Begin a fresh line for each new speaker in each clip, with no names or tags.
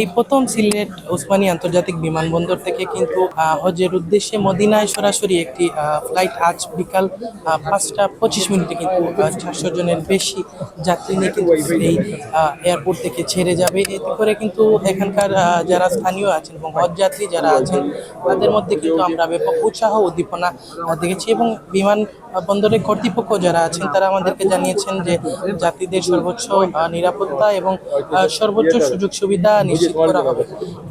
এই প্রথম সিলেট ওসমানী আন্তর্জাতিক বিমানবন্দর থেকে কিন্তু হজের উদ্দেশ্যে মদিনায় সরাসরি একটি ফ্লাইট আজ বিকাল 5টা 25 মিনিটে কিন্তু 400 জনের বেশি যাত্রী নিয়ে কিন্তু এই এয়ারপোর্ট থেকে ছেড়ে যাবে। এতে করে কিন্তু এখানকার যারা স্থানীয় আছেন এবং হজ যাত্রী যারা আছেন তাদের মধ্যে কিন্তু আমরা ব্যাপক উৎসাহ উদ্দীপনা দেখেছি এবং বিমান বন্দরের কর্তৃপক্ষ যারা আছেন তারা আমাদেরকে জানিয়েছেন যে যাত্রীদের সর্বোচ্চ নিরাপত্তা এবং সর্বোচ্চ সুযোগ সুবিধা নিশ্চিত করা হবে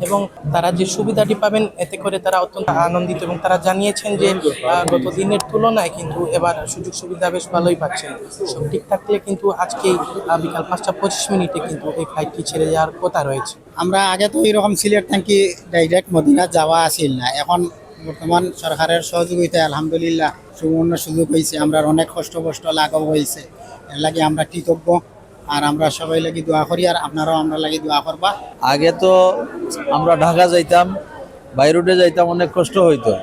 এবং তারা যে সুবিধাটি পাবেন এতে করে তারা অত্যন্ত আনন্দিত এবং তারা জানিয়েছেন যে গত দিনের তুলনায় কিন্তু এবার সুযোগ সুবিধা বেশ ভালোই পাচ্ছেন। সব ঠিক থাকলে কিন্তু আজকেই বিকাল 5টা 25 মিনিটে কিন্তু এই ফ্লাইটটি ছেড়ে যাওয়ার কথা রয়েছে।
আমরা আগে তো এরকম সিলেট থেকে ডাইরেক্ট মদিনা যাওয়া আসিল না, এখন বর্তমান সরকারের সহযোগিতায় আলহামদুলিল্লাহ সুবর্ণ সুযোগ হয়েছে। আমরা অনেক কষ্ট লাঘব হয়েছে, এর লাগে আমরা কৃতজ্ঞ। আর আমরা সবাই লাগি দোয়া করি, আর আপনারাও আমরা লাগি দোয়া করবা।
আগে তো আমরা ঢাকা যাইতাম, বাই রুটে যাইতাম, অনেক কষ্ট হইতো,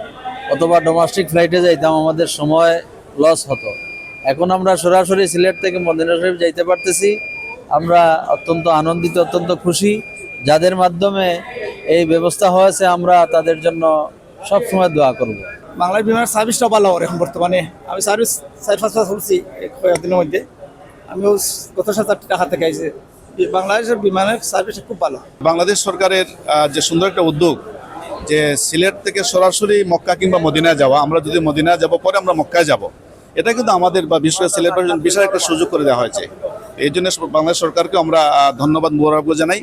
অথবা ডোমেস্টিক ফ্লাইটে যাইতাম, আমাদের সময় লস হতো। এখন আমরা সরাসরি সিলেট থেকে মদিনা শরীফ যাইতে পারতেছি। আমরা অত্যন্ত আনন্দিত, অত্যন্ত খুশি। যাদের মাধ্যমে এই ব্যবস্থা হয়েছে আমরা তাদের জন্য সবসময় দোয়া করব।
বাংলার বিমানের সার্ভিসটাও ভালো এখন বর্তমানে। আমি সার্ভিস 4-5 মাস করছি কয়েকদিনের মধ্যে। আমিও গত 7-8 টাকা থেকে আইছি। বাংলাদেশের বিমানের সার্ভিস খুব ভালো।
বাংলাদেশ সরকারের যে সুন্দর একটা উদ্যোগ, যে সিলেট থেকে সরাসরি মক্কা কিংবা মদিনায় যাওয়া, আমরা যদি মদিনায় যাব পরে আমরা মক্কায় যাব, এটা কিন্তু আমাদের বা বিশেষ করে সিলেটের বিশাল একটা সুযোগ করে দেওয়া হয়েছে। এই জন্য বাংলাদেশ সরকারকে আমরা ধন্যবাদ মোবারক জানাই।